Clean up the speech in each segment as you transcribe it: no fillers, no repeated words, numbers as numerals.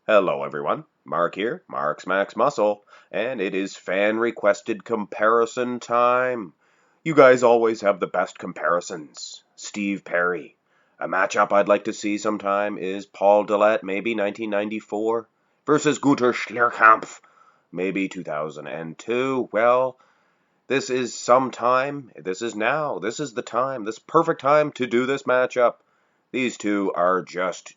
Hello everyone, Mark here, Mark's Max Muscle, and it is fan requested comparison time. You guys always have the best comparisons. Steve Perry. A matchup I'd like to see sometime is Paul Dillett, maybe 1994, versus Günter Schlierkamp, maybe 2002. Well, this is sometime, this is now, this is the time, this perfect time to do this matchup. These two are just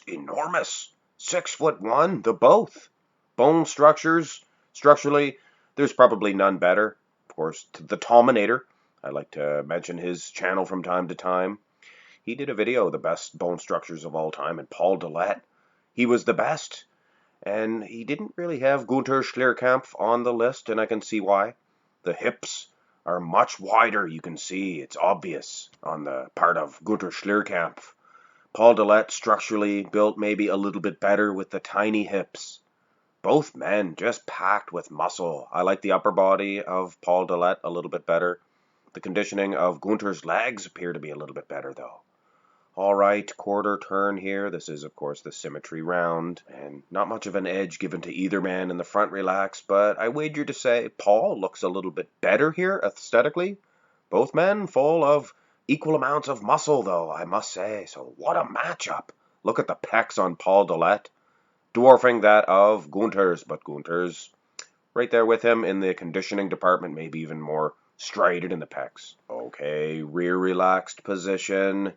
enormous. 6'1", the both. Bone structurally, there's probably none better. Of course, the Tominator. I like to mention his channel from time to time. He did a video, the best bone structures of all time, and Paul Dillett, he was the best. And he didn't really have Günter Schlierkamp on the list, and I can see why. The hips are much wider, you can see, it's obvious on the part of Günter Schlierkamp. Paul Dillett, structurally built maybe a little bit better with the tiny hips. Both men just packed with muscle. I like the upper body of Paul Dillett a little bit better. The conditioning of Günter's legs appear to be a little bit better though. All right, quarter turn here. This is, of course, the symmetry round, and not much of an edge given to either man in the front relax, but I wager to say Paul looks a little bit better here aesthetically. Both men full of equal amounts of muscle, though, I must say. So what a matchup. Look at the pecs on Paul Dillett, dwarfing that of Günter's, but Günter's right there with him in the conditioning department, maybe even more striated in the pecs. Okay, rear relaxed position.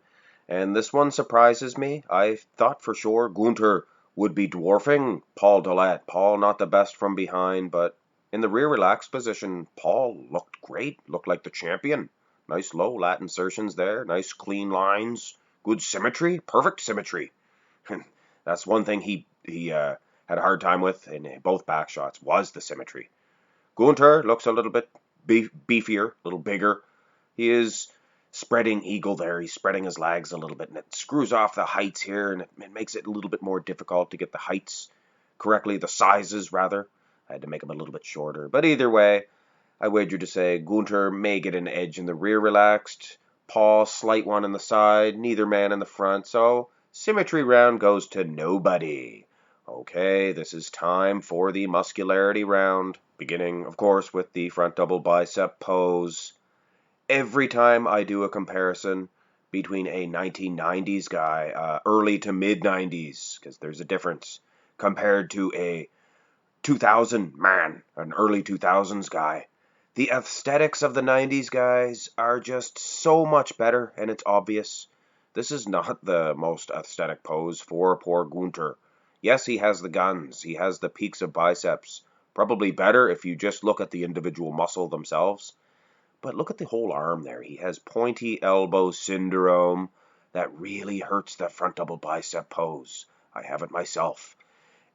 And this one surprises me. I thought for sure Günter would be dwarfing Paul Dillett. Paul not the best from behind, but in the rear relaxed position, Paul looked great, looked like the champion. Nice low lat insertions there, nice clean lines, good symmetry, perfect symmetry. That's one thing he had a hard time with in both back shots was the symmetry. Günter looks a little bit beefier, a little bigger. He is spreading eagle there. He's spreading his legs a little bit, and it screws off the heights here, and it makes it a little bit more difficult to get the heights correctly, the sizes rather. I had to make them a little bit shorter, but either way, I wager to say Günter may get an edge in the rear relaxed, Paul slight one in the side, neither man in the front, so symmetry round goes to nobody. Okay, this is time for the muscularity round, beginning, of course, with the front double bicep pose. Every time I do a comparison between a 1990s guy, early to mid-90s, because there's a difference, compared to a 2000 man, an early 2000s guy, the aesthetics of the 90s guys are just so much better, and it's obvious. This is not the most aesthetic pose for poor Günter. Yes, he has the guns, he has the peaks of biceps. Probably better if you just look at the individual muscle themselves. But look at the whole arm there. He has pointy elbow syndrome. That really hurts the front double bicep pose. I have it myself.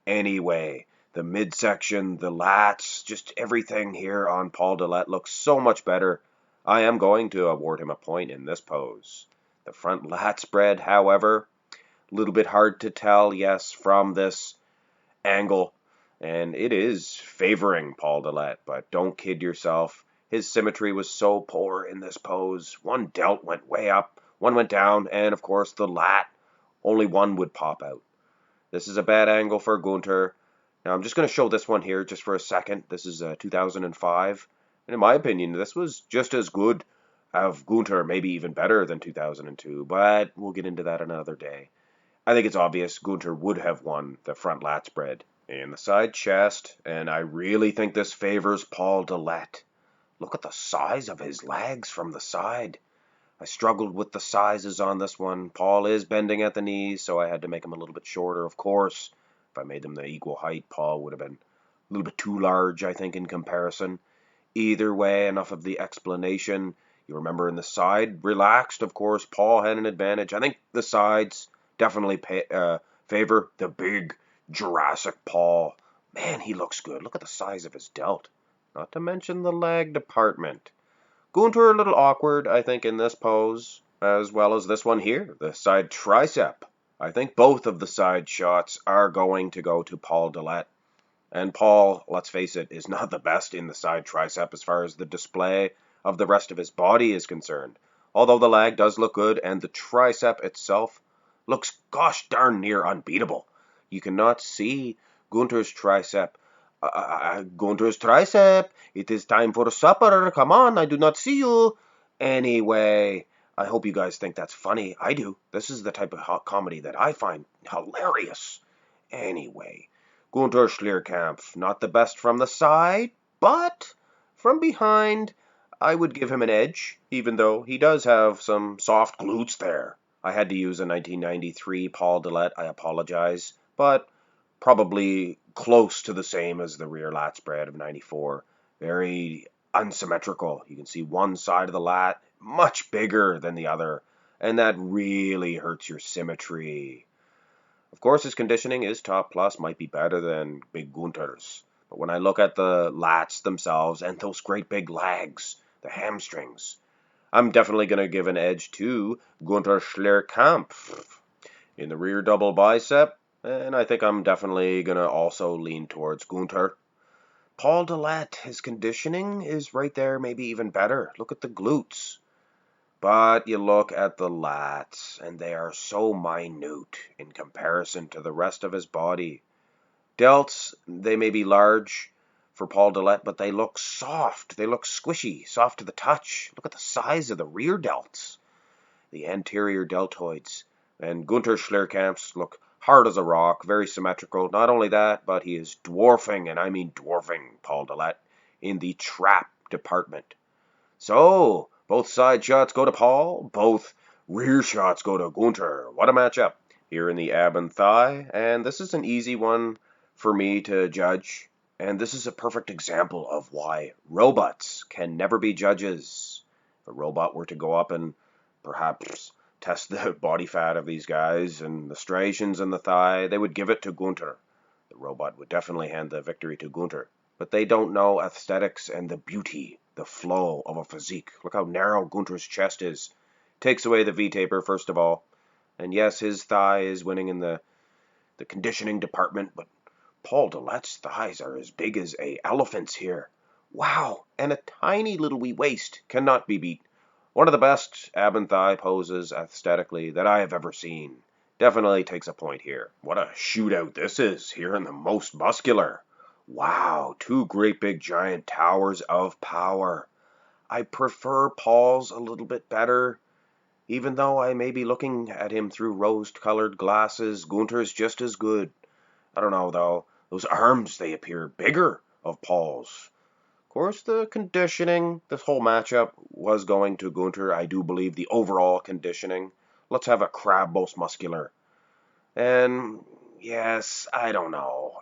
Anyway, the midsection, the lats, just everything here on Paul Dillett looks so much better. I am going to award him a point in this pose. The front lat spread, however, a little bit hard to tell, yes, from this angle. And it is favoring Paul Dillett, but don't kid yourself. His symmetry was so poor in this pose. One delt went way up, one went down, and of course the lat, only one would pop out. This is a bad angle for Günter. Now I'm just going to show this one here just for a second. This is 2005. And in my opinion, this was just as good of Günter, maybe even better than 2002. But we'll get into that another day. I think it's obvious Günter would have won the front lat spread in the side chest. And I really think this favors Paul Dillett. Look at the size of his legs from the side. I struggled with the sizes on this one. Paul is bending at the knees, so I had to make him a little bit shorter, of course. If I made them the equal height, Paul would have been a little bit too large, I think, in comparison. Either way, enough of the explanation. You remember in the side, relaxed, of course, Paul had an advantage. I think the sides definitely favor the big Jurassic Paul. Man, he looks good. Look at the size of his delt. Not to mention the leg department. Günter a little awkward, I think, in this pose, as well as this one here, the side tricep. I think both of the side shots are going to go to Paul Dillett. And Paul, let's face it, is not the best in the side tricep as far as the display of the rest of his body is concerned. Although the leg does look good and the tricep itself looks gosh darn near unbeatable. You cannot see Günter's tricep. Günter's tricep, it is time for supper. Come on, I do not see you. Anyway, I hope you guys think that's funny. I do. This is the type of comedy that I find hilarious. Anyway, Günter Schlierkamp, not the best from the side, but from behind, I would give him an edge, even though he does have some soft glutes there. I had to use a 1993 Paul Dillet, I apologize, but probably close to the same as the rear lat spread of 94. Very unsymmetrical. You can see one side of the lat much bigger than the other, and that really hurts your symmetry. Of course, his conditioning is top plus, might be better than Big Günter's. But when I look at the lats themselves and those great big legs, the hamstrings, I'm definitely going to give an edge to Günter Schlierkamp. In the rear double bicep, and I think I'm definitely going to also lean towards Günter. Paul Dillet, his conditioning is right there, maybe even better. Look at the glutes. But you look at the lats, and they are so minute in comparison to the rest of his body. Delts, they may be large for Paul Dillet, but they look soft. They look squishy, soft to the touch. Look at the size of the rear delts, the anterior deltoids. And Günter Schlierkamp's look hard as a rock, very symmetrical. Not only that, but he is dwarfing, and I mean dwarfing, Paul Dillet in the trap department. So, both side shots go to Paul, both rear shots go to Günter. What a matchup here in the ab and thigh, and this is an easy one for me to judge, and this is a perfect example of why robots can never be judges. If a robot were to go up and perhaps test the body fat of these guys and the striations in the thigh, they would give it to Günter. The robot would definitely hand the victory to Günter. But they don't know aesthetics and the beauty, the flow of a physique. Look how narrow Günter's chest is. Takes away the V-taper, first of all. And yes, his thigh is winning in the conditioning department, but Paul Dillet's thighs are as big as a elephant's here. Wow, and a tiny little wee waist cannot be beat. One of the best ab and thigh poses aesthetically that I have ever seen. Definitely takes a point here. What a shootout this is here in the most muscular. Wow, two great big giant towers of power. I prefer Paul's a little bit better. Even though I may be looking at him through rose-colored glasses, Günter's just as good. I don't know, though. Those arms, they appear bigger of Paul's. Of course, the conditioning, this whole matchup was going to Günter. I do believe the overall conditioning. Let's have a crab most muscular. And yes, I don't know.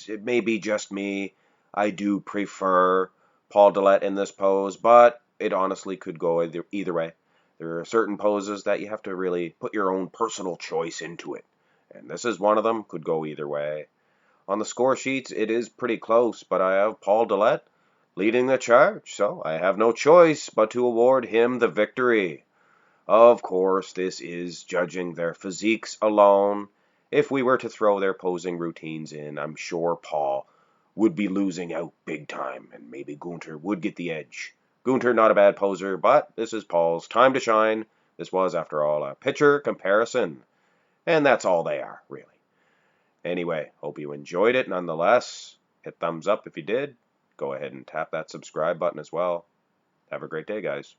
It may be just me. I do prefer Paul Dillet in this pose, but it honestly could go either way. There are certain poses that you have to really put your own personal choice into it. And this is one of them, could go either way. On the score sheets, it is pretty close, but I have Paul Dillet leading the charge, so I have no choice but to award him the victory. Of course, this is judging their physiques alone. If we were to throw their posing routines in, I'm sure Paul would be losing out big time, and maybe Günter would get the edge. Günter, not a bad poser, but this is Paul's time to shine. This was, after all, a picture comparison. And that's all they are, really. Anyway, hope you enjoyed it nonetheless. Hit thumbs up if you did. Go ahead and tap that subscribe button as well. Have a great day, guys.